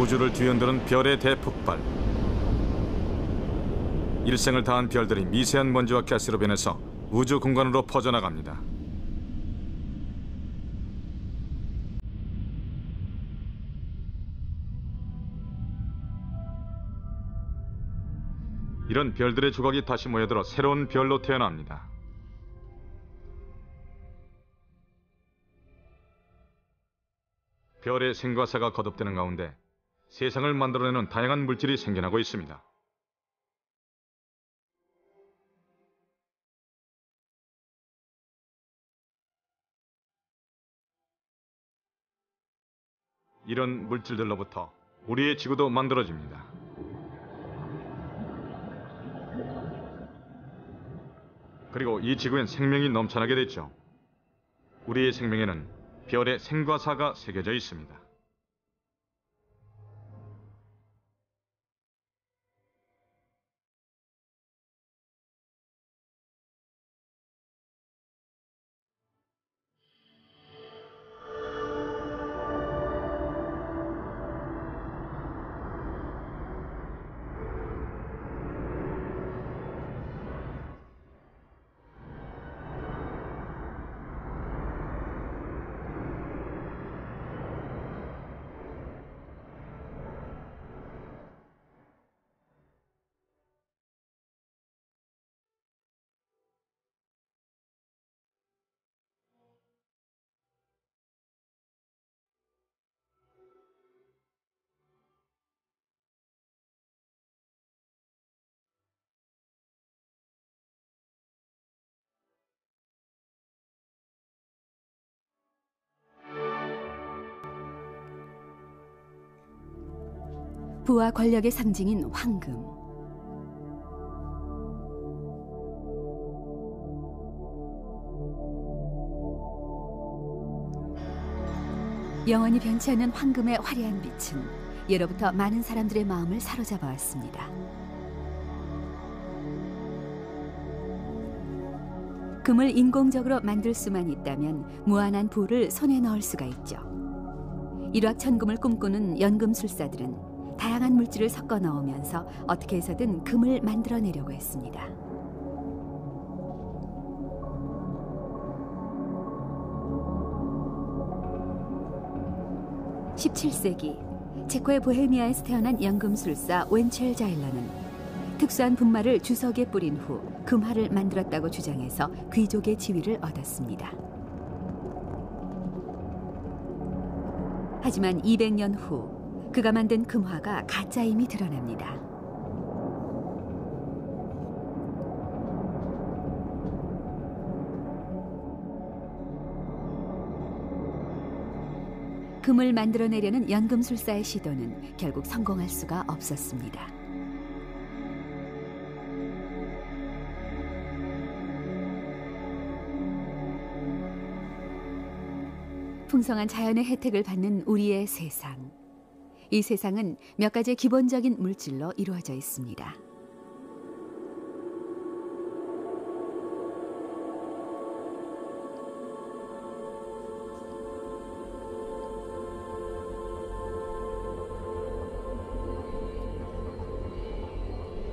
우주를 뒤흔드는 별의 대폭발. 일생을 다한 별들이 미세한 먼지와 가스로 변해서 우주 공간으로 퍼져나갑니다. 이런 별들의 조각이 다시 모여들어 새로운 별로 태어납니다. 별의 생과사가 거듭되는 가운데 세상을 만들어내는 다양한 물질이 생겨나고 있습니다. 이런 물질들로부터 우리의 지구도 만들어집니다. 그리고 이 지구엔 생명이 넘쳐나게 됐죠. 우리의 생명에는 별의 생과사가 새겨져 있습니다. 부와 권력의 상징인 황금. 영원히 변치 않는 황금의 화려한 빛은 예로부터 많은 사람들의 마음을 사로잡아 왔습니다. 금을 인공적으로 만들 수만 있다면 무한한 부를 손에 넣을 수가 있죠. 일확천금을 꿈꾸는 연금술사들은 다양한 물질을 섞어 넣으면서 어떻게 해서든 금을 만들어내려고 했습니다. (17세기) 체코의 보헤미아에서 태어난 연금술사 웬첼 자일러는 특수한 분말을 주석에 뿌린 후 금화를 만들었다고 주장해서 귀족의 지위를 얻었습니다. 하지만 200년 후 그가 만든 금화가 가짜임이 드러납니다. 금을 만들어내려는 연금술사의 시도는 결국 성공할 수가 없었습니다. 풍성한 자연의 혜택을 받는 우리의 세상. 이 세상은 몇 가지 기본적인 물질로 이루어져 있습니다.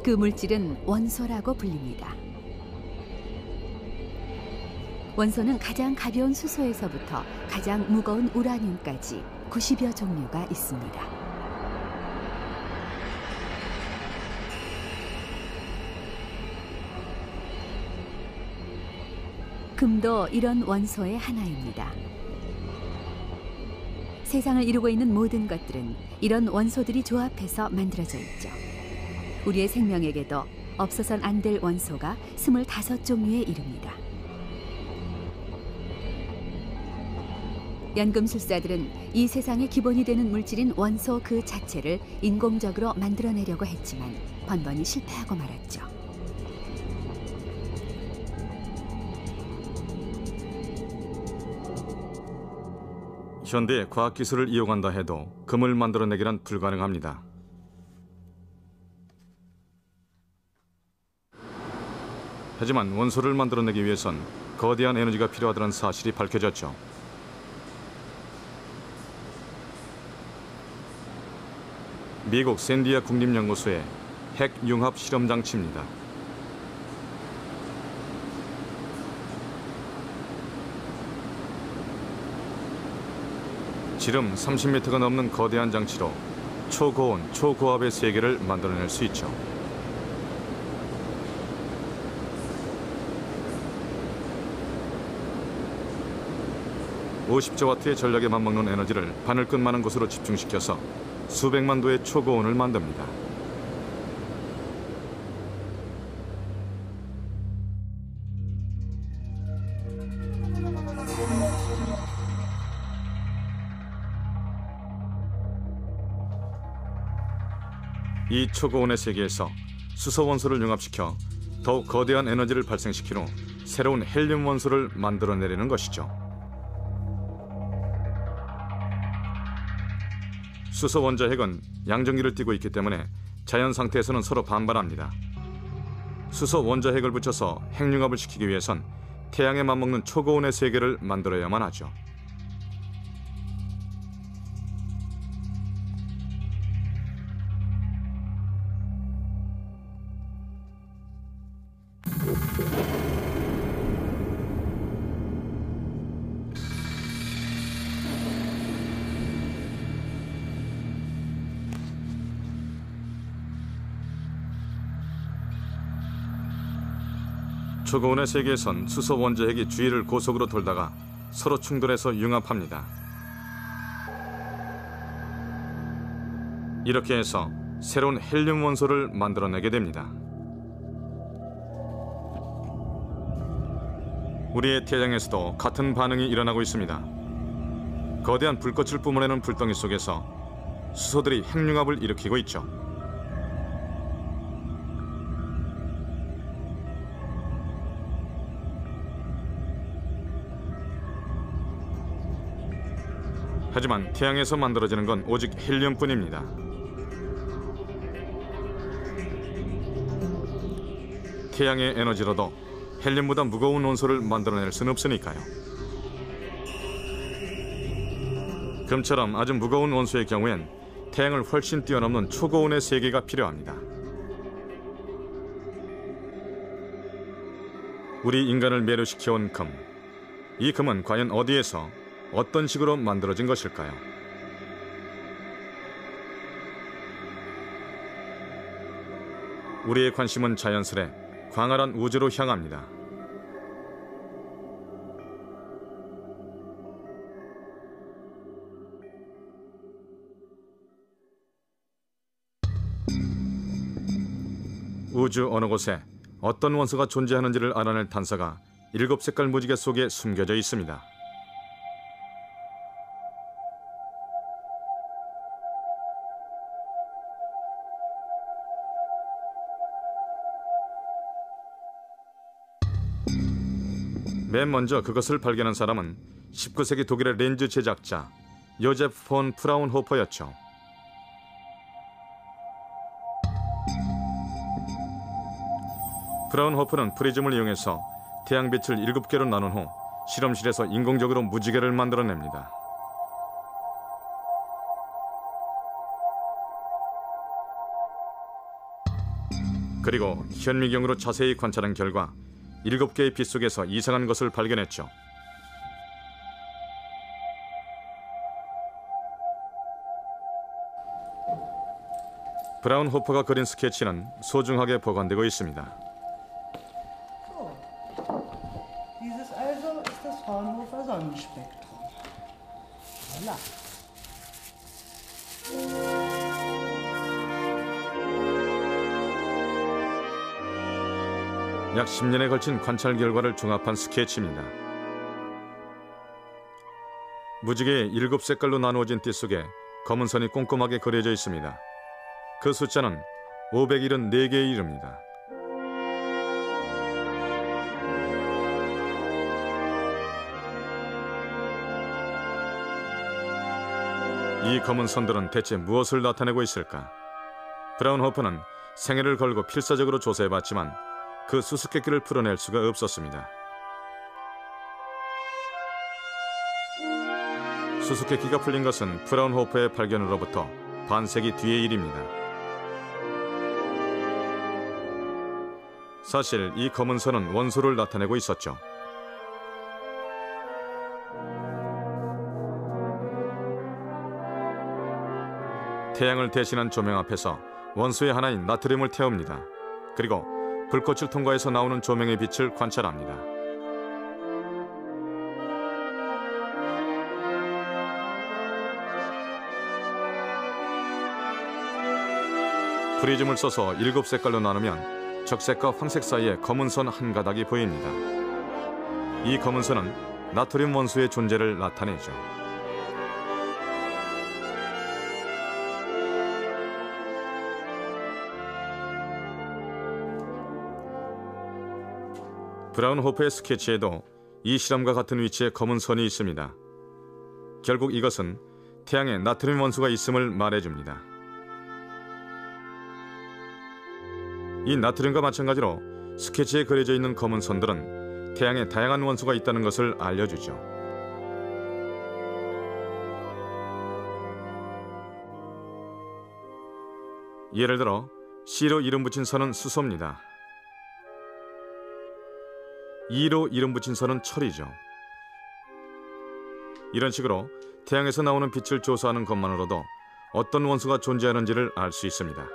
그 물질은 원소라고 불립니다. 원소는 가장 가벼운 수소에서부터 가장 무거운 우라늄까지 90여 종류가 있습니다. 금도 이런 원소의 하나입니다. 세상을 이루고 있는 모든 것들은 이런 원소들이 조합해서 만들어져 있죠. 우리의 생명에게도 없어선 안 될 원소가 25종류에 이릅니다. 연금술사들은 이 세상의 기본이 되는 물질인 원소 그 자체를 인공적으로 만들어내려고 했지만 번번이 실패하고 말았죠. 현대의 과학기술을 이용한다 해도 금을 만들어내기란 불가능합니다. 하지만 원소를 만들어내기 위해선 거대한 에너지가 필요하다는 사실이 밝혀졌죠. 미국 샌디아 국립연구소의 핵융합 실험 장치입니다. 지름 30m가 넘는 거대한 장치로 초고온, 초고압의 세계를 만들어낼 수 있죠. (50조와트의) 전력에 맞먹는 에너지를 바늘끝만한 곳으로 집중시켜서 수백만 도의 초고온을 만듭니다. 이 초고온의 세계에서 수소 원소를 융합시켜 더욱 거대한 에너지를 발생시킨 후 새로운 헬륨 원소를 만들어내려는 것이죠. 수소 원자핵은 양전기를 띠고 있기 때문에 자연 상태에서는 서로 반발합니다. 수소 원자핵을 붙여서 핵융합을 시키기 위해선 태양에 맞먹는 초고온의 세계를 만들어야만 하죠. 초고온의 세계에선 수소 원자핵이 주위를 고속으로 돌다가 서로 충돌해서 융합합니다. 이렇게 해서 새로운 헬륨 원소를 만들어내게 됩니다. 우리의 태양에서도 같은 반응이 일어나고 있습니다. 거대한 불꽃을 뿜어내는 불덩이 속에서 수소들이 핵융합을 일으키고 있죠. 하지만 태양에서 만들어지는 건 오직 헬륨뿐입니다. 태양의 에너지로도 헬륨보다 무거운 원소를 만들어낼 수는 없으니까요. 금처럼 아주 무거운 원소의 경우엔 태양을 훨씬 뛰어넘는 초고온의 세계가 필요합니다. 우리 인간을 매료시켜온 금. 이 금은 과연 어디에서 어떤 식으로 만들어진 것일까요? 우리의 관심은 자연스레 광활한 우주로 향합니다. 우주 어느 곳에 어떤 원소가 존재하는지를 알아낼探査가 7색깔 무지개 속에 숨겨져 있습니다. 맨 먼저 그것을 발견한 사람은 19세기 독일의 렌즈 제작자 요제프 폰 프라운호퍼였죠. 프라운호퍼는 프리즘을 이용해서 태양빛을 7개로 나눈 후 실험실에서 인공적으로 무지개를 만들어냅니다. 그리고 현미경으로 자세히 관찰한 결과 7개의 빛 속에서 이상한 것을 발견했죠. 브라운호퍼가 그린 스케치는 소중하게 보관되고 있습니다. Dieses also ist das Fraunhofer Sonnenspektrum. Voilà. 약 10년에 걸친 관찰 결과를 종합한 스케치입니다. 무지개의 7색깔로 나누어진 띠 속에 검은 선이 꼼꼼하게 그려져 있습니다. 그 숫자는 574개에 이릅니다. 이 검은 선들은 대체 무엇을 나타내고 있을까? 브라운호퍼는 생애를 걸고 필사적으로 조사해봤지만 그 수수께끼를 풀어낼 수가 없었습니다. 수수께끼가 풀린 것은 브라운호퍼의 발견으로부터 반세기 뒤의 일입니다. 사실 이 검은 선은 원소를 나타내고 있었죠. 태양을 대신한 조명 앞에서 원소의 하나인 나트륨을 태웁니다. 그리고 불꽃을 통과해서 나오는 조명의 빛을 관찰합니다. 프리즘을 써서 7색깔로 나누면 적색과 황색 사이에 검은 선 한 가닥이 보입니다. 이 검은 선은 나트륨 원소의 존재를 나타내죠. 브라운호프의 스케치에도 이 실험과 같은 위치에 검은 선이 있습니다. 결국 이것은 태양에 나트륨 원소가 있음을 말해줍니다. 이 나트륨과 마찬가지로 스케치에 그려져 있는 검은 선들은 태양에 다양한 원소가 있다는 것을 알려주죠. 예를 들어 C로 이름 붙인 선은 수소입니다. E로 이름 붙인 선은 철이죠. 이런 식으로 태양에서 나오는 빛을 조사하는 것만으로도 어떤 원소가 존재하는지를 알 수 있습니다.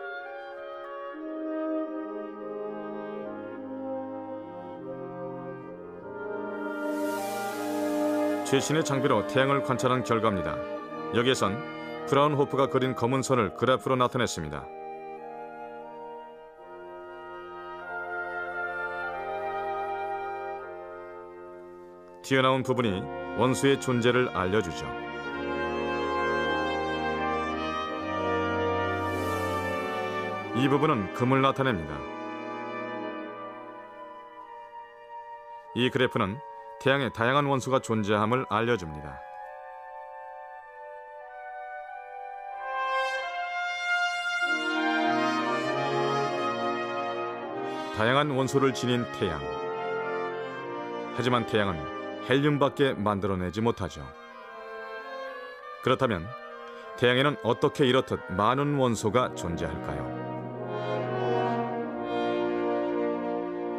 최신의 장비로 태양을 관찰한 결과입니다. 여기에선 브라운호프가 그린 검은 선을 그래프로 나타냈습니다. 튀어나온 부분이 원소의 존재를 알려주죠. 이 부분은 금을 나타냅니다. 이 그래프는 태양에 다양한 원소가 존재함을 알려줍니다. 다양한 원소를 지닌 태양. 하지만 태양은 헬륨밖에 만들어내지 못하죠. 그렇다면 태양에는 어떻게 이렇듯 많은 원소가 존재할까요?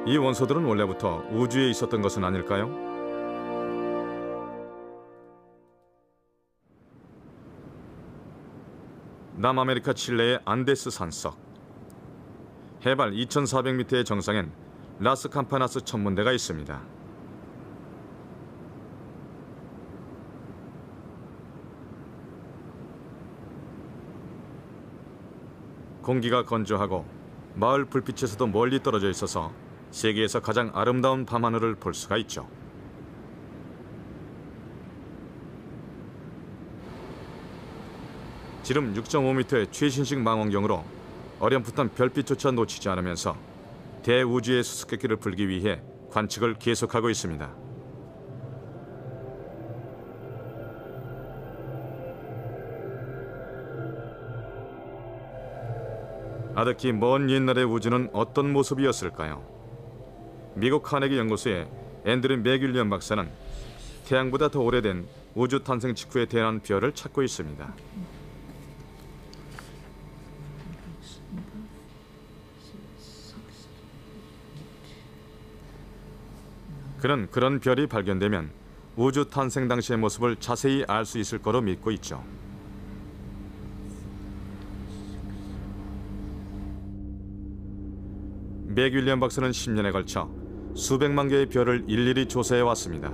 이 원소들은 원래부터 우주에 있었던 것은 아닐까요? 남아메리카 칠레의 안데스 산석. 해발 2,400m의 정상엔 라스 캠파나스 천문대가 있습니다. 공기가 건조하고 마을 불빛에서도 멀리 떨어져 있어서 세계에서 가장 아름다운 밤하늘을 볼 수가 있죠. 지름 6.5m의 최신식 망원경으로 어렴풋한 별빛조차 놓치지 않으면서 대우주의 수수께끼를 풀기 위해 관측을 계속하고 있습니다. 아득히 먼 옛날의 우주는 어떤 모습이었을까요? 미국 카네기 연구소의 앤드류 맥윌리엄 박사는 태양보다 더 오래된 우주 탄생 직후에 태어난 별을 찾고 있습니다. 그는 그런 별이 발견되면 우주 탄생 당시의 모습을 자세히 알 수 있을 거로 믿고 있죠. 맥윌리엄 박사는 10년에 걸쳐 수백만 개의 별을 일일이 조사해 왔습니다.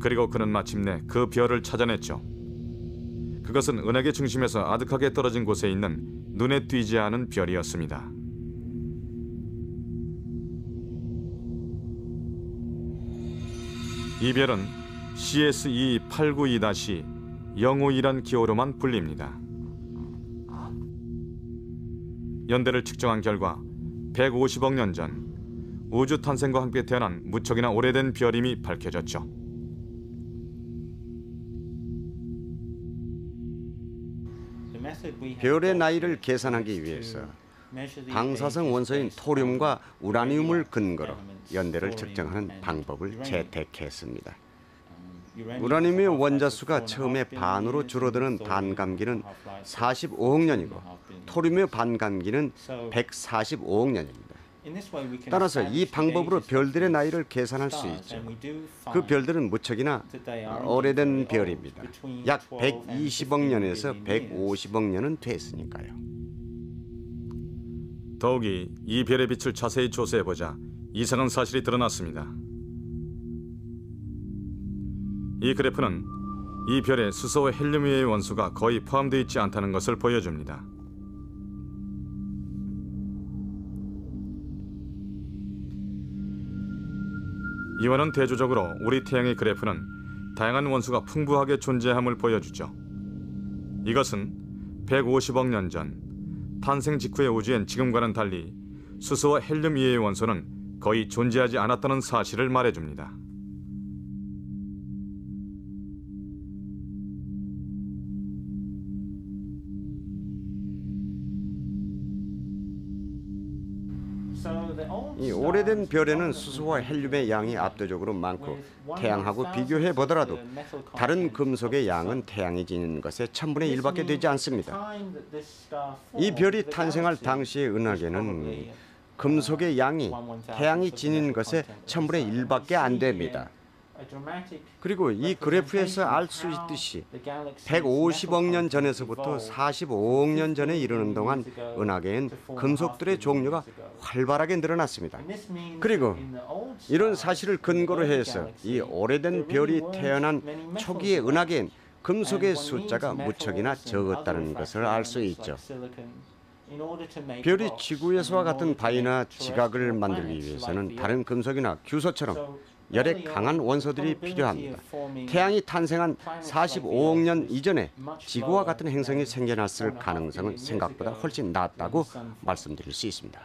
그리고 그는 마침내 그 별을 찾아냈죠. 그것은 은하계 중심에서 아득하게 떨어진 곳에 있는 눈에 띄지 않은 별이었습니다. 이 별은 CSE 892-052란 기호로만 불립니다. 연대를 측정한 결과 150억 년 전 우주 탄생과 함께 태어난 무척이나 오래된 별임이 밝혀졌죠. 별의 나이를 계산하기 위해서 방사성 원소인 토륨과 우라늄을 근거로 연대를 측정하는 방법을 채택했습니다. 우라늄의 원자수가 처음에 반으로 줄어드는 반감기는 45억 년이고 토륨의 반감기는 145억 년입니다. 따라서 이 방법으로 별들의 나이를 계산할 수 있죠. 그 별들은 무척이나 오래된 별입니다. 약 120억 년에서 150억 년은 됐으니까요. 더욱이 이 별의 빛을 자세히 조사해보자 이상한 사실이 드러났습니다. 이 그래프는 이 별의 수소와 헬륨 위의 원소가 거의 포함되어 있지 않다는 것을 보여줍니다. 이와는 대조적으로 우리 태양의 그래프는 다양한 원소가 풍부하게 존재함을 보여주죠. 이것은 150억 년 전 탄생 직후의 우주엔 지금과는 달리 수소와 헬륨 이외의 원소는 거의 존재하지 않았다는 사실을 말해줍니다. 이 오래된 별에는 수소와 헬륨의 양이 압도적으로 많고 태양하고 비교해 보더라도 다른 금속의 양은 태양이 지닌 것의 1000분의 1밖에 되지 않습니다. 이 별이 탄생할 당시의 은하계는 금속의 양이 태양이 지닌 것의 1000분의 1밖에 안 됩니다. 그리고 이 그래프에서 알 수 있듯이 150억 년 전에서부터 45억 년 전에 이르는 동안 은하계엔 금속들의 종류가 활발하게 늘어났습니다. 그리고 이런 사실을 근거로 해서 이 오래된 별이 태어난 초기의 은하계엔 금속의 숫자가 무척이나 적었다는 것을 알 수 있죠. 별이 지구에서와 같은 바위나 지각을 만들기 위해서는 다른 금속이나 규소처럼 열에 강한 원소들이 필요합니다. 태양이 탄생한 45억 년 이전에 지구와 같은 행성이 생겨났을 가능성은 생각보다 훨씬 낮다고 말씀드릴 수 있습니다.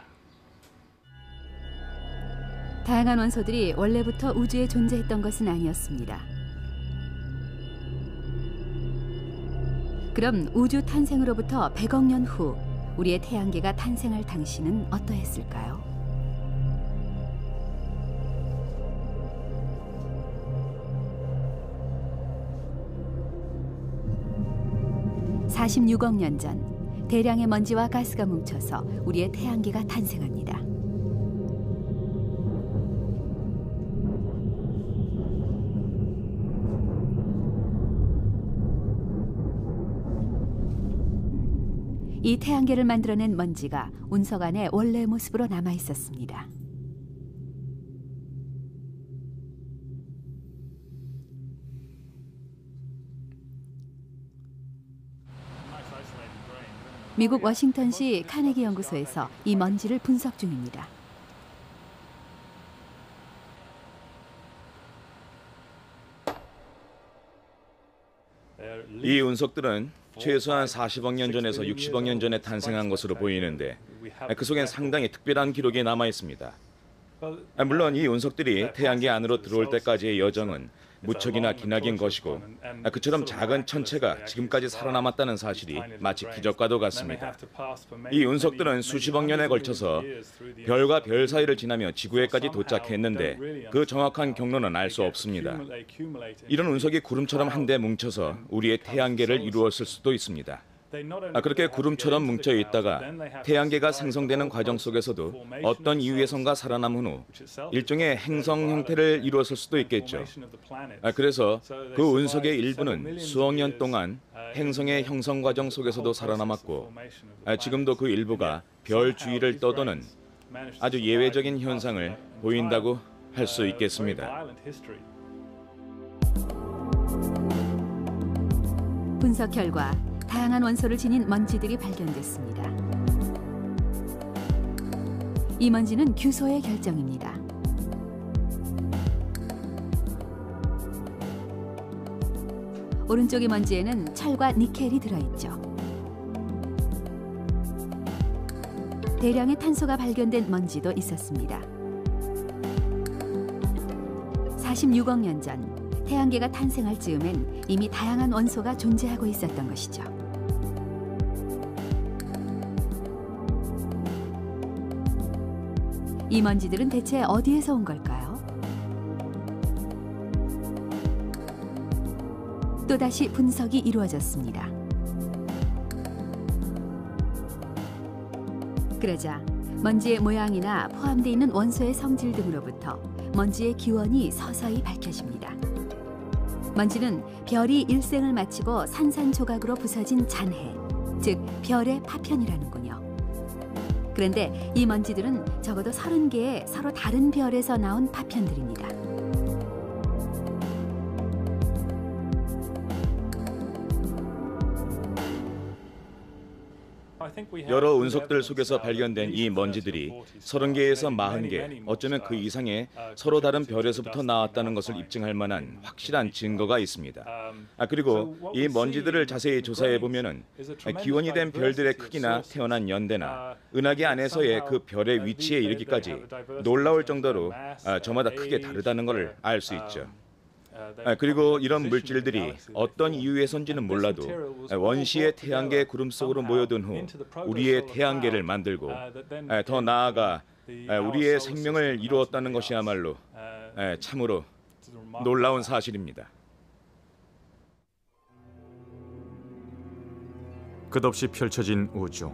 다양한 원소들이 원래부터 우주에 존재했던 것은 아니었습니다. 그럼 우주 탄생으로부터 100억 년 후 우리의 태양계가 탄생할 당시는 어떠했을까요? 46억 년 전 대량의 먼지와 가스가 뭉쳐서 우리의 태양계가 탄생합니다. 이 태양계를 만들어낸 먼지가 운석 안에 원래의 모습으로 남아 있었습니다. 미국 워싱턴시 카네기 연구소에서 이 먼지를 분석 중입니다. 이 운석들은 최소한 40억 년 전에서 60억 년 전에 탄생한 것으로 보이는데 그 속엔 상당히 특별한 기록이 남아 있습니다. 물론 이 운석들이 태양계 안으로 들어올 때까지의 여정은 무척이나 기나긴 것이고 그처럼 작은 천체가 지금까지 살아남았다는 사실이 마치 기적과도 같습니다. 이 운석들은 수십억 년에 걸쳐서 별과 별 사이를 지나며 지구에까지 도착했는데 그 정확한 경로는 알 수 없습니다. 이런 운석이 구름처럼 한데 뭉쳐서 우리의 태양계를 이루었을 수도 있습니다. 그렇게 구름처럼 뭉쳐 있다가 태양계가 생성되는 과정 속에서도 어떤 이유에선가 살아남은 후 일종의 행성 형태를 이루었을 수도 있겠죠. 그래서 그 운석의 일부는 수억 년 동안 행성의 형성 과정 속에서도 살아남았고 지금도 그 일부가 별 주위를 떠도는 아주 예외적인 현상을 보인다고 할 수 있겠습니다. 분석 결과 다양한 원소를 지닌 먼지들이 발견됐습니다. 이 먼지는 규소의 결정입니다. 오른쪽의 먼지에는 철과 니켈이 들어있죠. 대량의 탄소가 발견된 먼지도 있었습니다. 46억 년 전 태양계가 탄생할 즈음엔 이미 다양한 원소가 존재하고 있었던 것이죠. 이 먼지들은 대체 어디에서 온 걸까요? 또다시 분석이 이루어졌습니다. 그러자 먼지의 모양이나 포함되어 있는 원소의 성질 등으로부터 먼지의 기원이 서서히 밝혀집니다. 먼지는 별이 일생을 마치고 산산조각으로 부서진 잔해, 즉 별의 파편이라는군요. 그런데 이 먼지들은 적어도 30개의 서로 다른 별에서 나온 파편들입니다. 여러 운석들 속에서 발견된 이 먼지들이 30개에서 40개, 어쩌면 그 이상의 서로 다른 별에서부터 나왔다는 것을 입증할 만한 확실한 증거가 있습니다. 그리고 이 먼지들을 자세히 조사해 보면은 기원이 된 별들의 크기나 태어난 연대나 은하계 안에서의 그 별의 위치에 이르기까지 놀라울 정도로 저마다 크게 다르다는 것을 알 수 있죠. 그리고 이런 물질들이 어떤 이유에선지는 몰라도 원시의 태양계 구름 속으로 모여든 후 우리의 태양계를 만들고 더 나아가 우리의 생명을 이루었다는 것이야말로 참으로 놀라운 사실입니다. 끝없이 펼쳐진 우주.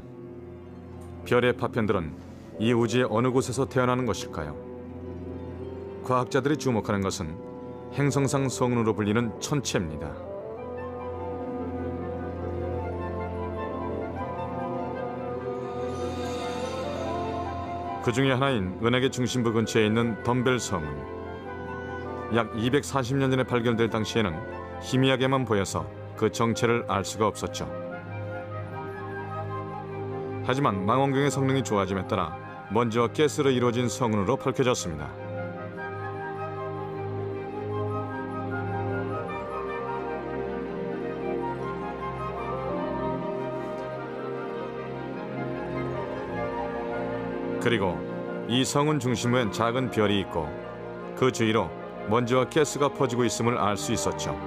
별의 파편들은 이 우주의 어느 곳에서 태어나는 것일까요? 과학자들이 주목하는 것은 행성상 성운으로 불리는 천체입니다. 그 중에 하나인 은하계 중심부 근처에 있는 덤벨 성운. 약 240년 전에 발견될 당시에는 희미하게만 보여서 그 정체를 알 수가 없었죠. 하지만 망원경의 성능이 좋아짐에 따라 먼지와 가스로 이루어진 성운으로 밝혀졌습니다. 그리고 이 성운 중심부엔 작은 별이 있고 그 주위로 먼지와 가스가 퍼지고 있음을 알 수 있었죠.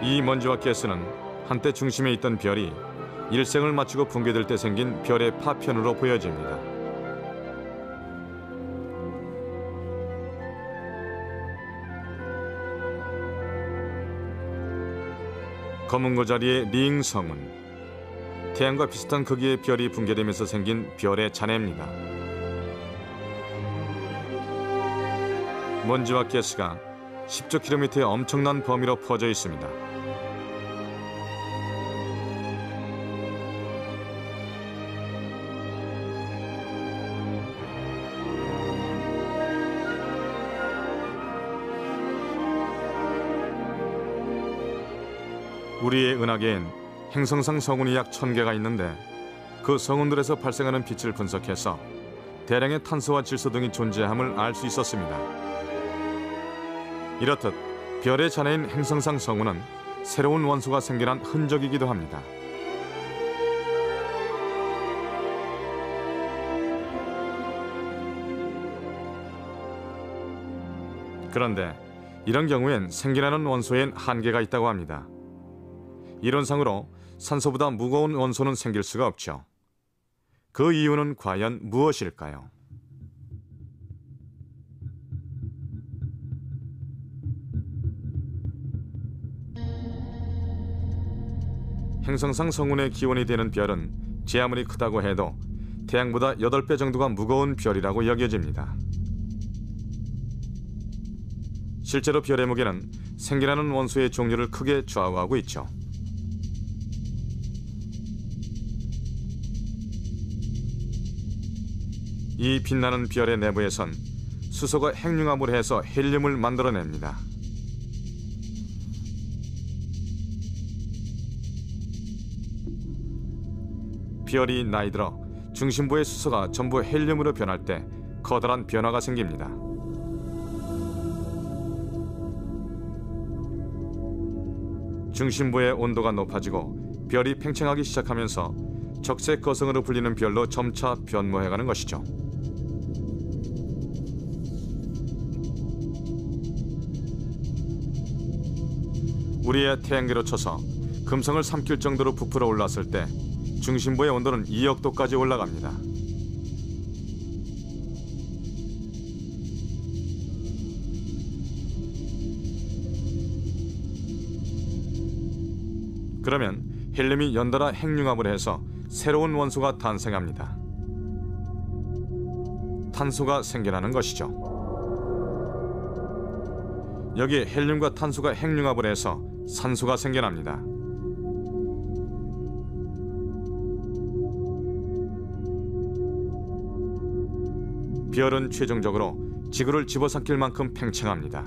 이 먼지와 가스는 한때 중심에 있던 별이 일생을 마치고 붕괴될 때 생긴 별의 파편으로 보여집니다. 검은고 자리의 링 성운. 태양과 비슷한 크기의 별이 붕괴되면서 생긴 별의 잔해입니다. 먼지와 가스가 10조 킬로미터의 엄청난 범위로 퍼져 있습니다. 우리의 은하계엔 행성상 성운이 약 1000개가 있는데 그 성운들에서 발생하는 빛을 분석해서 대량의 탄소와 질소 등이 존재함을 알 수 있었습니다. 이렇듯 별의 잔해인 행성상 성운은 새로운 원소가 생겨난 흔적이기도 합니다. 그런데 이런 경우엔 생겨나는 원소엔 한계가 있다고 합니다. 이론상으로 산소보다 무거운 원소는 생길 수가 없죠. 그 이유는 과연 무엇일까요? 행성상 성운의 기원이 되는 별은 제 아무리 크다고 해도 태양보다 8배 정도가 무거운 별이라고 여겨집니다. 실제로 별의 무게는 생겨나는 원소의 종류를 크게 좌우하고 있죠. 이 빛나는 별의 내부에선 수소가 핵융합을 해서 헬륨을 만들어냅니다. 별이 나이 들어 중심부의 수소가 전부 헬륨으로 변할 때 커다란 변화가 생깁니다. 중심부의 온도가 높아지고 별이 팽창하기 시작하면서 적색 거성으로 불리는 별로 점차 변모해가는 것이죠. 우리의 태양계로 쳐서 금성을 삼킬 정도로 부풀어 올랐을 때 중심부의 온도는 2억 도까지 올라갑니다. 그러면 헬륨이 연달아 핵융합을 해서 새로운 원소가 탄생합니다. 탄소가 생겨나는 것이죠. 여기에 헬륨과 탄소가 핵융합을 해서 산소가 생겨납니다. 별은 최종적으로 지구를 집어삼킬 만큼 팽창합니다.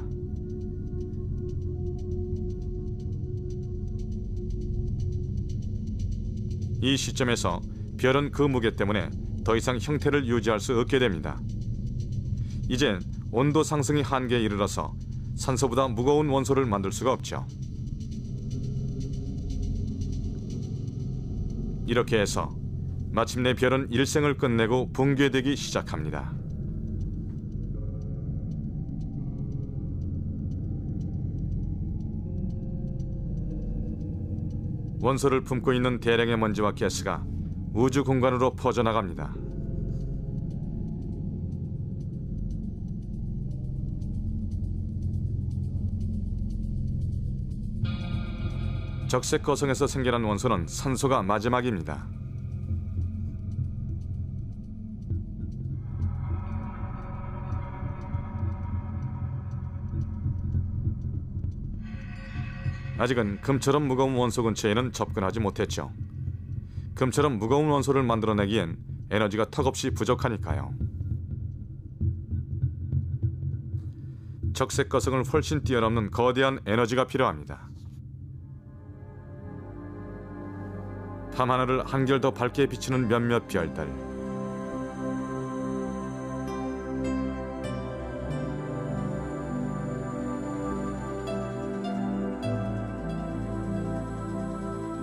이 시점에서 별은 그 무게 때문에 더 이상 형태를 유지할 수 없게 됩니다. 이젠 온도 상승이 한계에 이르러서 산소보다 무거운 원소를 만들 수가 없죠. 이렇게 해서 마침내 별은 일생을 끝내고 붕괴되기 시작합니다. 원소를 품고 있는 대량의 먼지와 가스가 우주 공간으로 퍼져나갑니다. 적색 거성에서 생겨난 원소는 산소가 마지막입니다. 아직은 금처럼 무거운 원소 근처에는 접근하지 못했죠. 금처럼 무거운 원소를 만들어내기엔 에너지가 턱없이 부족하니까요. 적색 거성을 훨씬 뛰어넘는 거대한 에너지가 필요합니다. 밤하늘을 한결 더 밝게 비추는 몇몇 별들.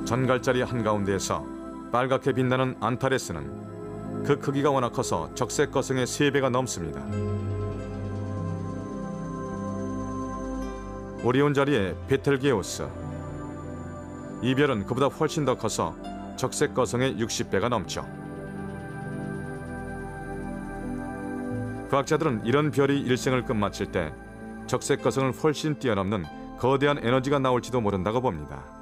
전갈자리 한가운데에서 빨갛게 빛나는 안타레스는 그 크기가 워낙 커서 적색 거성의 3배가 넘습니다. 오리온 자리에 베텔게우스. 이 별은 그보다 훨씬 더 커서 적색 거성의 60배가 넘죠. 과학자들은 이런 별이 일생을 끝마칠 때 적색 거성을 훨씬 뛰어넘는 거대한 에너지가 나올지도 모른다고 봅니다.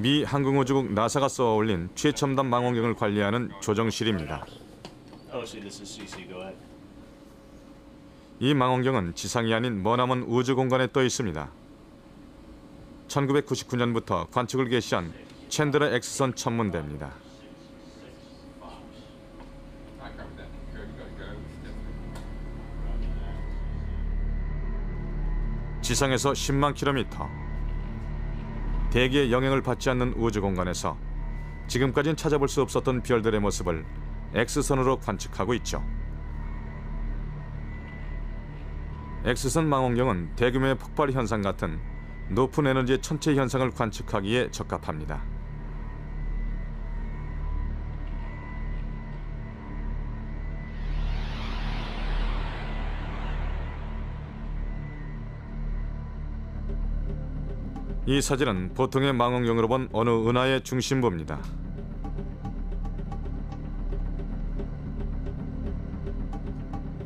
미 항공우주국 나사가 쏘아 올린 최첨단 망원경을 관리하는 조정실입니다. 이 망원경은 지상이 아닌 머나먼 우주 공간에 떠 있습니다. 1999년부터 관측을 개시한 챈들러 X선 천문대입니다. 지상에서 10만 킬로미터, 대기의 영향을 받지 않는 우주 공간에서 지금까지는 찾아볼 수 없었던 별들의 모습을 X선으로 관측하고 있죠. X선 망원경은 대규모의 폭발 현상 같은 높은 에너지의 천체 현상을 관측하기에 적합합니다. 이 사진은 보통의 망원경으로 본 어느 은하의 중심부입니다.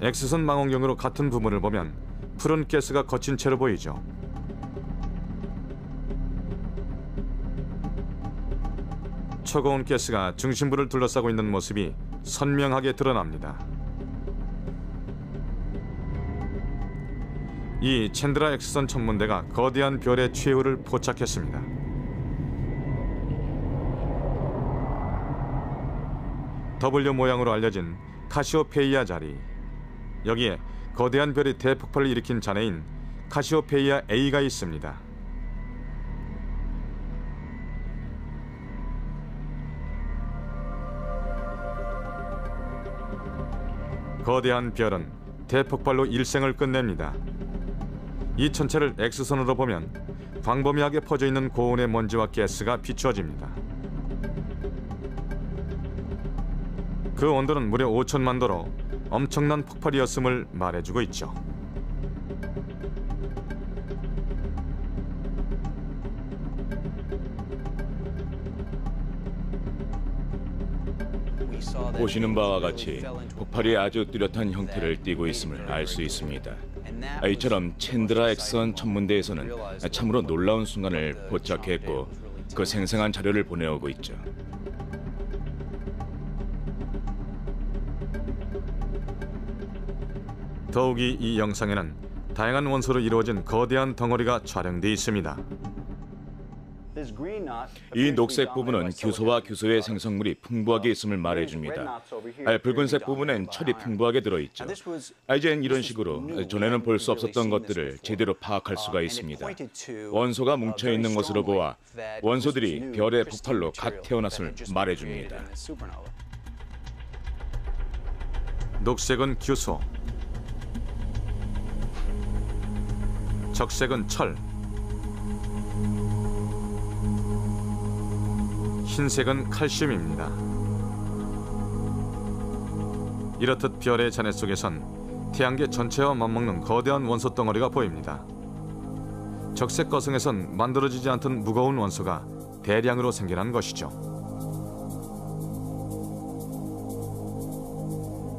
X선 망원경으로 같은 부분을 보면 푸른 가스가 거친 채로 보이죠. 차가운 가스가 중심부를 둘러싸고 있는 모습이 선명하게 드러납니다. 이 챈들러 X선 천문대가 거대한 별의 최후를 포착했습니다. W 모양으로 알려진 카시오페이아 자리. 여기에 거대한 별이 대폭발을 일으킨 잔해인 카시오페이아 A가 있습니다. 거대한 별은 대폭발로 일생을 끝냅니다. 이 천체를 X선으로 보면 광범위하게 퍼져 있는 고온의 먼지와 가스가 비추어집니다. 그 온도는 무려 5천만 도로 엄청난 폭발이었음을 말해주고 있죠. 보시는 바와 같이 폭발이 아주 뚜렷한 형태를 띠고 있음을 알 수 있습니다. 이처럼 챈드라 X선 천문대에서는 참으로 놀라운 순간을 포착했고 그 생생한 자료를 보내오고 있죠. 더욱이 이 영상에는 다양한 원소로 이루어진 거대한 덩어리가 촬영돼 있습니다. 이 녹색 부분은 규소와 규소의 생성물이 풍부하게 있음을 말해줍니다. 붉은색 부분엔 철이 풍부하게 들어있죠. 이젠 이런 식으로 전에는 볼 수 없었던 것들을 제대로 파악할 수가 있습니다. 원소가 뭉쳐있는 것으로 보아 원소들이 별의 폭발로 갓 태어났음을 말해줍니다. 녹색은 규소, 적색은 철, 흰색은 칼슘입니다. 이렇듯 별의 잔해 속에선 태양계 전체와 맞먹는 거대한 원소 덩어리가 보입니다. 적색 거성에선 만들어지지 않던 무거운 원소가 대량으로 생겨난 것이죠.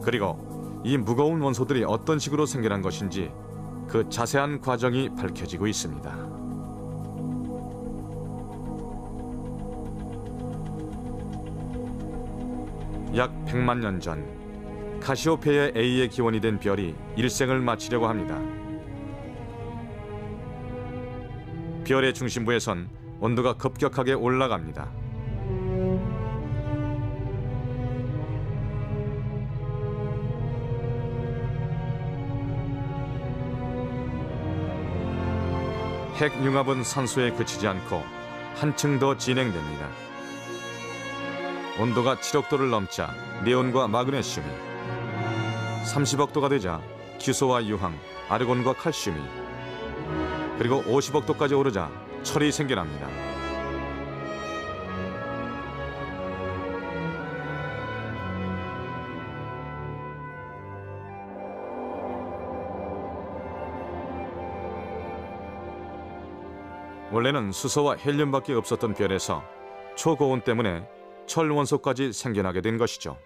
그리고 이 무거운 원소들이 어떤 식으로 생겨난 것인지 그 자세한 과정이 밝혀지고 있습니다. 약 100만 년 전 카시오페이아 A의 기원이 된 별이 일생을 마치려고 합니다. 별의 중심부에선 온도가 급격하게 올라갑니다. 핵융합은 산소에 그치지 않고 한층 더 진행됩니다. 온도가 7억 도를 넘자 네온과 마그네슘이, 30억 도가 되자 규소와 유황, 아르곤과 칼슘이, 그리고 50억 도까지 오르자 철이 생겨납니다. 원래는 수소와 헬륨밖에 없었던 별에서 초고온 때문에 철 원소까지 생겨나게 된 것이죠.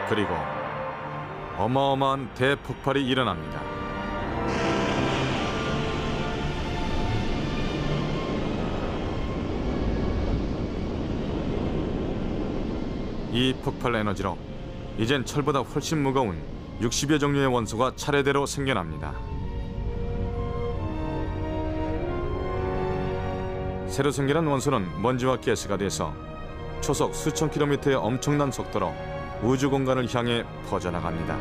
그리고 어마어마한 대폭발이 일어납니다. 이 폭발 에너지로 이젠 철보다 훨씬 무거운 60여 종류의 원소가 차례대로 생겨납니다. 새로 생겨난 원소는 먼지와 가스가 돼서 초속 수천 킬로미터의 엄청난 속도로 우주 공간을 향해 퍼져나갑니다.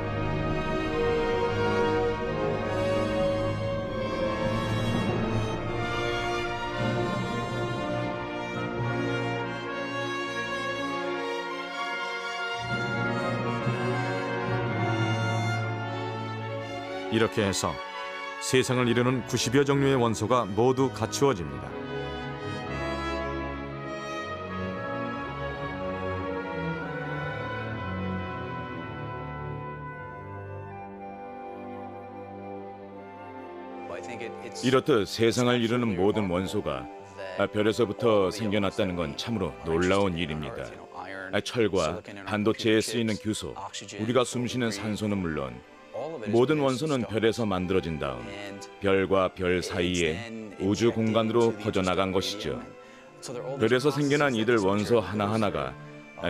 이렇게 해서 세상을 이루는 90여 종류의 원소가 모두 갖추어집니다. 이렇듯 세상을 이루는 모든 원소가 별에서부터 생겨났다는 건 참으로 놀라운 일입니다. 철과 반도체에 쓰이는 규소, 우리가 숨쉬는 산소는 물론 모든 원소는 별에서 만들어진 다음 별과 별 사이에 우주 공간으로 퍼져나간 것이죠. 별에서 생겨난 이들 원소 하나하나가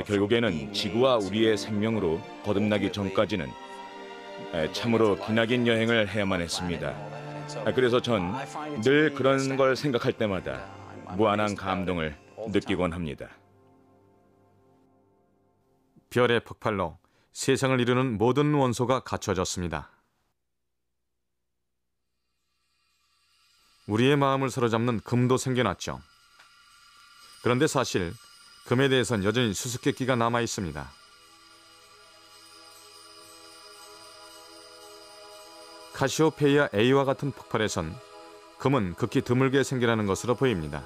결국에는 지구와 우리의 생명으로 거듭나기 전까지는 참으로 기나긴 여행을 해야만 했습니다. 그래서 전 늘 그런 걸 생각할 때마다 무한한 감동을 느끼곤 합니다. 별의 폭발로 세상을 이루는 모든 원소가 갖춰졌습니다. 우리의 마음을 사로잡는 금도 생겨났죠. 그런데 사실 금에 대해선 여전히 수수께끼가 남아 있습니다. 카시오페이아 A와 같은 폭발에선 금은 극히 드물게 생겨나는 것으로 보입니다.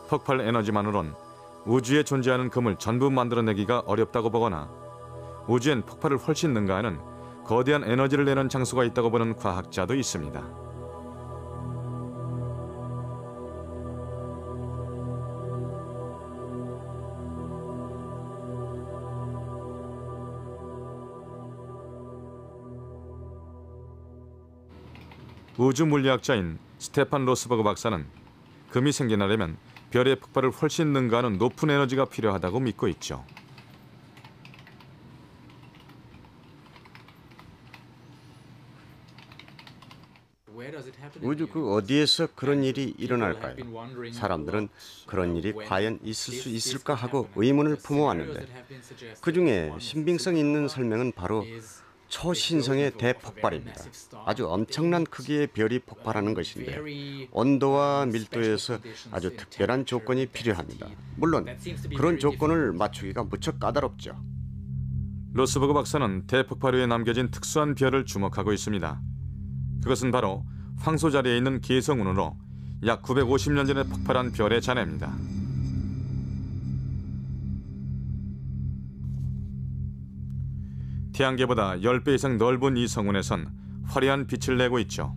폭발 에너지만으론 우주에 존재하는 금을 전부 만들어내기가 어렵다고 보거나 우주엔 폭발을 훨씬 능가하는 거대한 에너지를 내는 장소가 있다고 보는 과학자도 있습니다. 우주 물리학자인 스테판 로스버그 박사는 금이 생겨나려면 별의 폭발을 훨씬 능가하는 높은 에너지가 필요하다고 믿고 있죠. 우주 그 어디에서 그런 일이 일어날까요? 사람들은 그런 일이 과연 있을 수 있을까 하고 의문을 품어왔는데 그중에 신빙성 있는 설명은 바로 초신성의 대폭발입니다. 아주 엄청난 크기의 별이 폭발하는 것인데 온도와 밀도에서 아주 특별한 조건이 필요합니다. 물론 그런 조건을 맞추기가 무척 까다롭죠. 로스버그 박사는 대폭발 후에 남겨진 특수한 별을 주목하고 있습니다. 그것은 바로 황소 자리에 있는 개성운으로 약 950년 전에 폭발한 별의 잔해입니다. 태양계보다 10배 이상 넓은 이 성운에선 화려한 빛을 내고 있죠.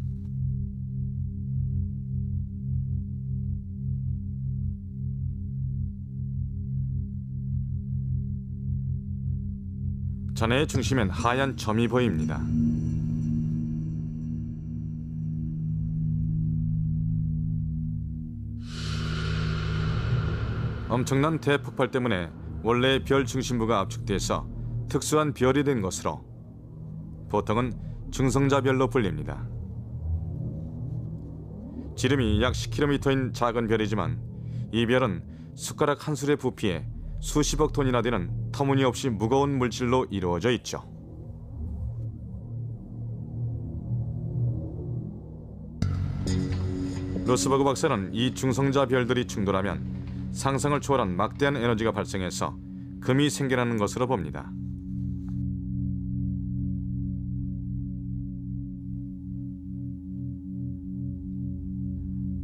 잔해의 중심엔 하얀 점이 보입니다. 엄청난 대폭발 때문에 원래의 별 중심부가 압축돼서 특수한 별이 된 것으로 보통은 중성자별로 불립니다. 지름이 약 10km인 작은 별이지만 이 별은 숟가락 한 술의 부피에 수십억 톤이나 되는 터무니없이 무거운 물질로 이루어져 있죠. 로스버그 박사는 이 중성자 별들이 충돌하면 상상을 초월한 막대한 에너지가 발생해서 금이 생겨나는 것으로 봅니다.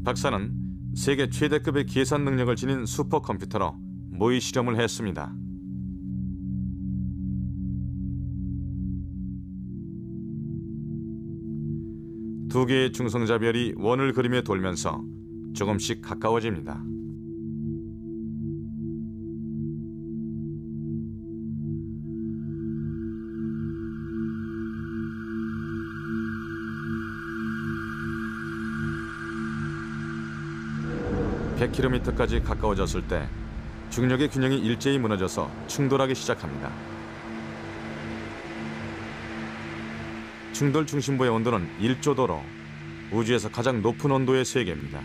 박사는 세계 최대급의 계산 능력을 지닌 슈퍼컴퓨터로 모의 실험을 했습니다. 두 개의 중성자별이 원을 그리며 돌면서 조금씩 가까워집니다. (100km까지) 가까워졌을 때 중력의 균형이 일제히 무너져서 충돌하기 시작합니다. 충돌 중심부의 온도는 1조도로 우주에서 가장 높은 온도의 세계입니다.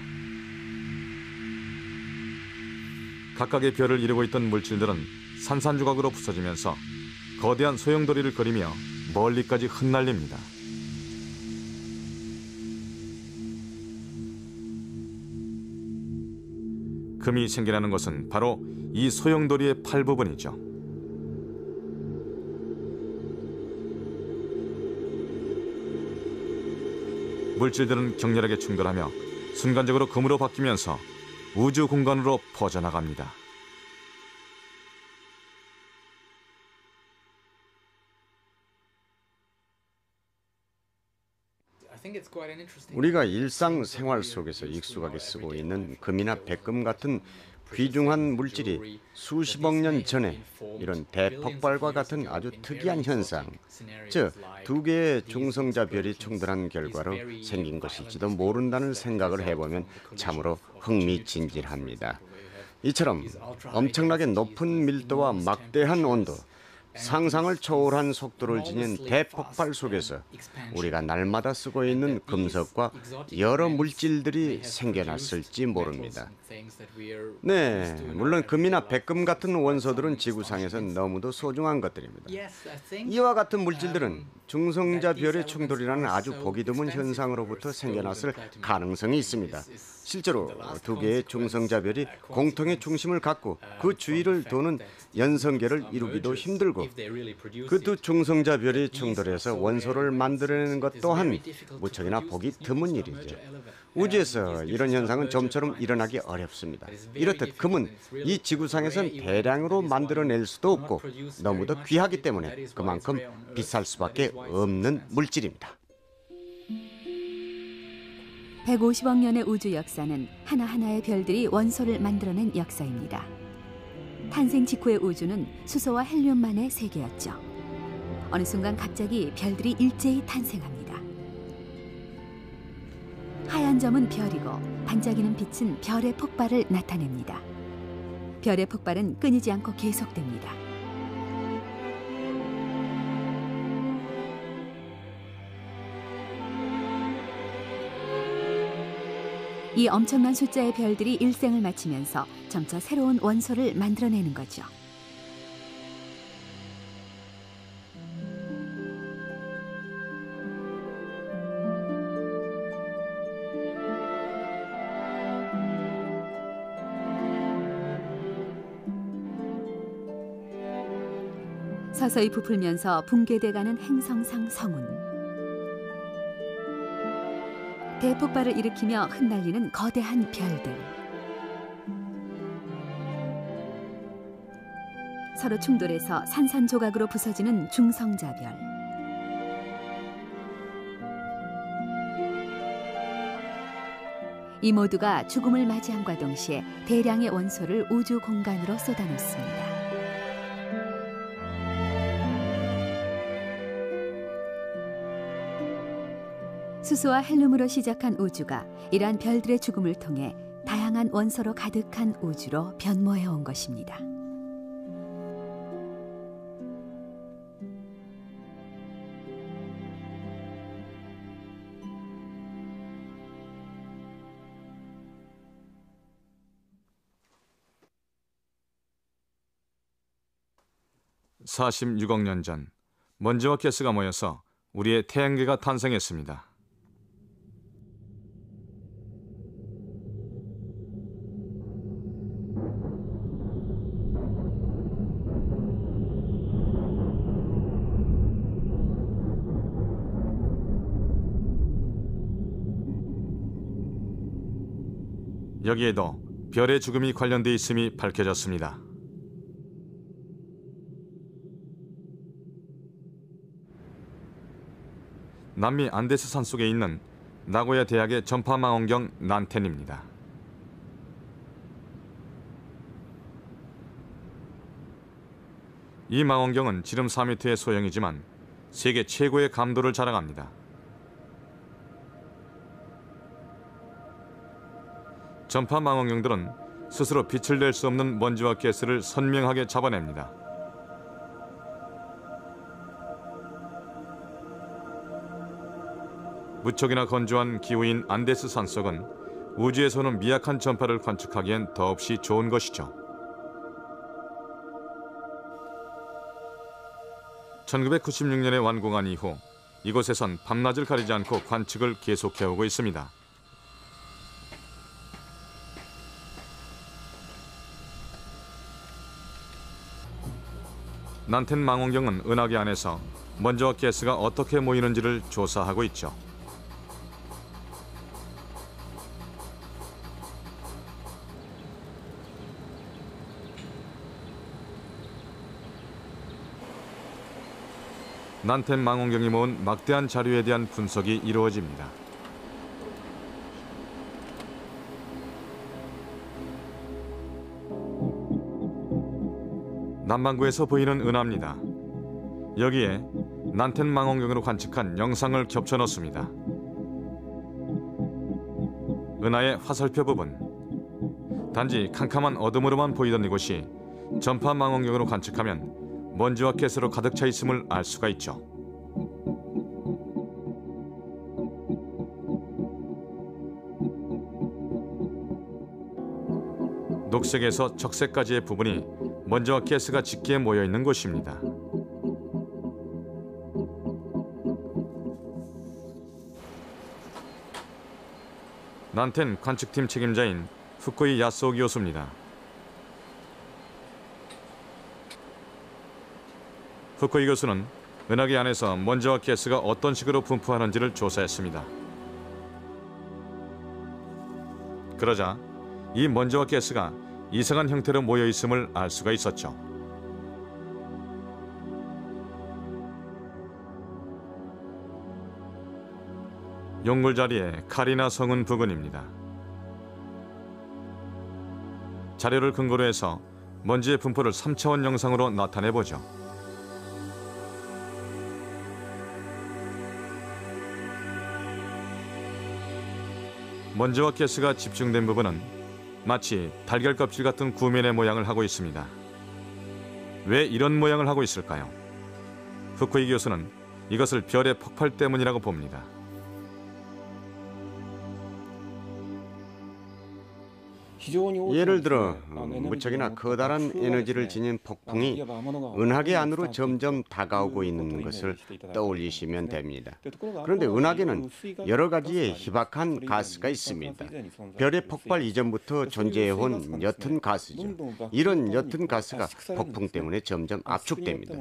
각각의 별을 이루고 있던 물질들은 산산조각으로 부서지면서 거대한 소용돌이를 그리며 멀리까지 흩날립니다. 금이 생겨나는 것은 바로 이 소용돌이의 팔 부분이죠. 물질들은 격렬하게 충돌하며 순간적으로 금으로 바뀌면서 우주 공간으로 퍼져나갑니다. 우리가 일상생활 속에서 익숙하게 쓰고 있는 금이나 백금 같은 귀중한 물질이 수십억 년 전에 이런 대폭발과 같은 아주 특이한 현상, 즉 두 개의 중성자 별이 충돌한 결과로 생긴 것일지도 모른다는 생각을 해보면 참으로 흥미진진합니다. 이처럼 엄청나게 높은 밀도와 막대한 온도, 상상을 초월한 속도를 지닌 대폭발 속에서 우리가 날마다 쓰고 있는 금속과 여러 물질들이 생겨났을지 모릅니다. 네, 물론 금이나 백금 같은 원소들은 지구상에선 너무도 소중한 것들입니다. 이와 같은 물질들은 중성자 별의 충돌이라는 아주 보기 드문 현상으로부터 생겨났을 가능성이 있습니다. 실제로 두 개의 중성자 별이 공통의 중심을 갖고 그 주위를 도는 연성계를 이루기도 힘들고 그 두 중성자 별이 충돌해서 원소를 만들어내는 것 또한 무척이나 보기 드문 일이죠. 우주에서 이런 현상은 좀처럼 일어나기 어렵습니다. 이렇듯 금은 이 지구상에선 대량으로 만들어낼 수도 없고 너무도 귀하기 때문에 그만큼 비쌀 수밖에 없는 물질입니다. 150억 년의 우주 역사는 하나하나의 별들이 원소를 만들어낸 역사입니다. 탄생 직후의 우주는 수소와 헬륨만의 세계였죠. 어느 순간 갑자기 별들이 일제히 탄생합니다. 하얀 점은 별이고 반짝이는 빛은 별의 폭발을 나타냅니다. 별의 폭발은 끊이지 않고 계속됩니다. 이 엄청난 숫자의 별들이 일생을 마치면서 점차 새로운 원소를 만들어내는 거죠. 서서히 부풀면서 붕괴돼가는 행성상 성운. 대폭발을 일으키며 흩날리는 거대한 별들. 서로 충돌해서 산산조각으로 부서지는 중성자별. 이 모두가 죽음을 맞이함과 동시에 대량의 원소를 우주 공간으로 쏟아놓습니다. 수소와 헬륨으로 시작한 우주가 이러한 별들의 죽음을 통해 다양한 원소로 가득한 우주로 변모해 온 것입니다. (46억 년) 전 먼지와 가스가 모여서 우리의 태양계가 탄생했습니다. 여기에도 별의 죽음이 관련돼 있음이 밝혀졌습니다. 남미 안데스 산속에 있는 나고야 대학의 전파망원경 난텐입니다. 이 망원경은 지름 4m의 소형이지만 세계 최고의 감도를 자랑합니다. 전파 망원경들은 스스로 빛을 낼 수 없는 먼지와 가스를 선명하게 잡아냅니다. 무척이나 건조한 기후인 안데스 산속은 우주에서는 미약한 전파를 관측하기엔 더없이 좋은 것이죠. 1996년에 완공한 이후 이곳에선 밤낮을 가리지 않고 관측을 계속해오고 있습니다. 난텐 망원경은 은하계 안에서 먼지와 가스가 어떻게 모이는지를 조사하고 있죠. 난텐 망원경이 모은 막대한 자료에 대한 분석이 이루어집니다. 남반구에서 보이는 은하입니다. 여기에 난텐 망원경으로 관측한 영상을 겹쳐 넣습니다. 은하의 화살표 부분, 단지 캄캄한 어둠으로만 보이던 이곳이 전파 망원경으로 관측하면 먼지와 가스로 가득 차 있음을 알 수가 있죠. 녹색에서 적색까지의 부분이 먼지와 가스가 짙게 모여 있는 곳입니다. 난텐 관측팀 책임자인 후쿠이 야스오 교수입니다. 후쿠이 교수는 은하계 안에서 먼지와 가스가 어떤 식으로 분포하는지를 조사했습니다. 그러자 이 먼지와 가스가 이상한 형태로 모여 있음을 알 수가 있었죠. 용물 자리에 카리나 성은 부근입니다. 자료를 근거로 해서 먼지의 분포를 3차원 영상으로 나타내보죠. 먼지와 가스가 집중된 부분은 마치 달걀 껍질 같은 구면의 모양을 하고 있습니다. 왜 이런 모양을 하고 있을까요? 후쿠이 교수는 이것을 별의 폭발 때문이라고 봅니다. 예를 들어 무척이나 커다란 에너지를 지닌 폭풍이 은하계 안으로 점점 다가오고 있는 것을 떠올리시면 됩니다. 그런데 은하계는 여러 가지의 희박한 가스가 있습니다. 별의 폭발 이전부터 존재해온 옅은 가스죠. 이런 옅은 가스가 폭풍 때문에 점점 압축됩니다.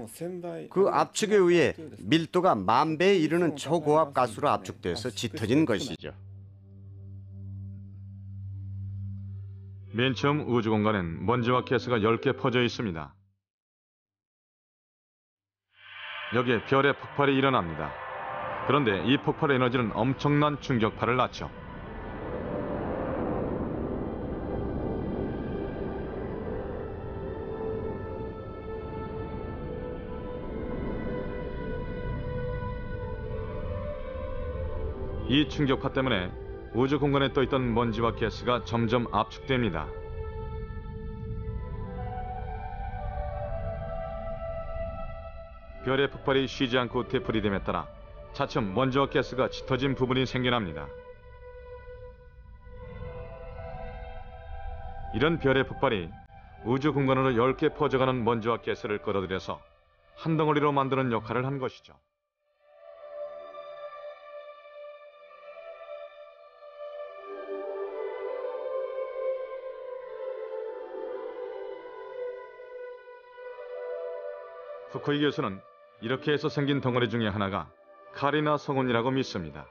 그 압축에 의해 밀도가 10,000배에 이르는 초고압 가스로 압축돼서 짙어진 것이죠. 맨 처음 우주 공간엔 먼지와 가스가 10개 퍼져 있습니다. 여기에 별의 폭발이 일어납니다. 그런데 이 폭발 에너지는 엄청난 충격파를 낳죠. 이 충격파 때문에 우주 공간에 떠있던 먼지와 가스가 점점 압축됩니다. 별의 폭발이 쉬지 않고 되풀이됨에 따라 차츰 먼지와 가스가 짙어진 부분이 생겨납니다. 이런 별의 폭발이 우주 공간으로 10개 퍼져가는 먼지와 가스를 끌어들여서 한 덩어리로 만드는 역할을 한 것이죠. 후쿠이 교수는 이렇게 해서 생긴 덩어리 중에 하나가 카리나 성운이라고 믿습니다.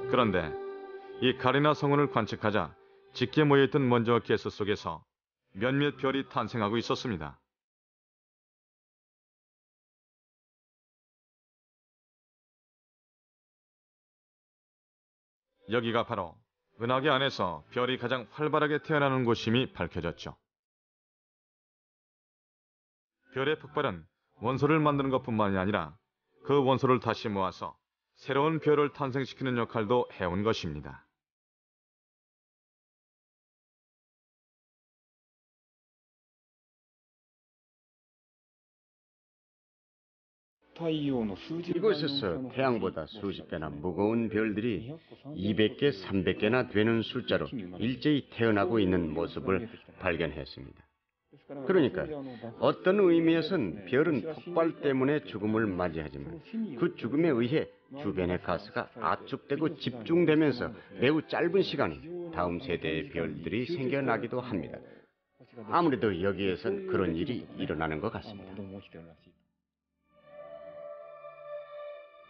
그런데 이 카리나 성운을 관측하자 짙게 모여있던 먼지와 가스 속에서 몇몇 별이 탄생하고 있었습니다. 여기가 바로 은하계 안에서 별이 가장 활발하게 태어나는 곳임이 밝혀졌죠. 별의 폭발은 원소를 만드는 것뿐만이 아니라 그 원소를 다시 모아서 새로운 별을 탄생시키는 역할도 해온 것입니다. 이곳에서 태양보다 수십 배나 무거운 별들이 200개, 300개나 되는 숫자로 일제히 태어나고 있는 모습을 발견했습니다. 그러니까 어떤 의미에선 별은 폭발 때문에 죽음을 맞이하지만 그 죽음에 의해 주변의 가스가 압축되고 집중되면서 매우 짧은 시간에 다음 세대의 별들이 생겨나기도 합니다. 아무래도 여기에선 그런 일이 일어나는 것 같습니다.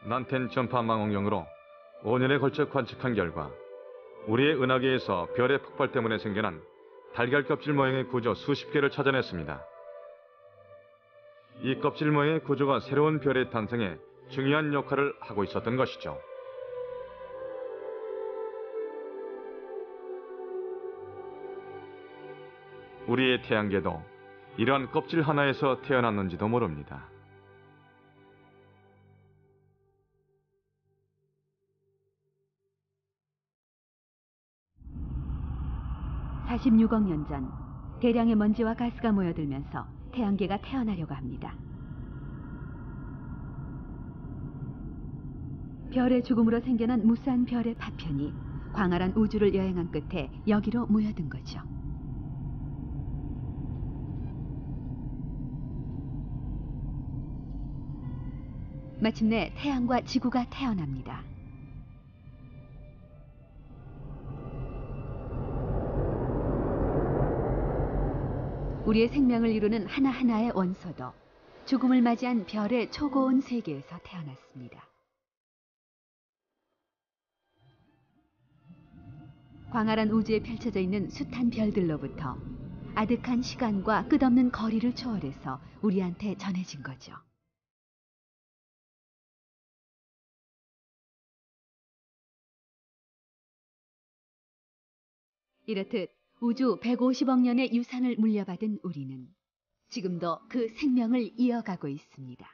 난텐 전파 망원경으로 5년에 걸쳐 관측한 결과 우리의 은하계에서 별의 폭발 때문에 생겨난 달걀 껍질 모양의 구조 수십 개를 찾아냈습니다. 이 껍질 모양의 구조가 새로운 별의 탄생에 중요한 역할을 하고 있었던 것이죠. 우리의 태양계도 이러한 껍질 하나에서 태어났는지도 모릅니다. 46억 년 전 대량의 먼지와 가스가 모여들면서 태양계가 태어나려고 합니다. 별의 죽음으로 생겨난 무수한 별의 파편이 광활한 우주를 여행한 끝에 여기로 모여든 거죠. 마침내 태양과 지구가 태어납니다. 우리의 생명을 이루는 하나하나의 원소도 죽음을 맞이한 별의 초고온 세계에서 태어났습니다. 광활한 우주에 펼쳐져 있는 숱한 별들로부터 아득한 시간과 끝없는 거리를 초월해서 우리한테 전해진 거죠. 이렇듯 우주 150억 년의 유산을 물려받은 우리는 지금도 그 생명을 이어가고 있습니다.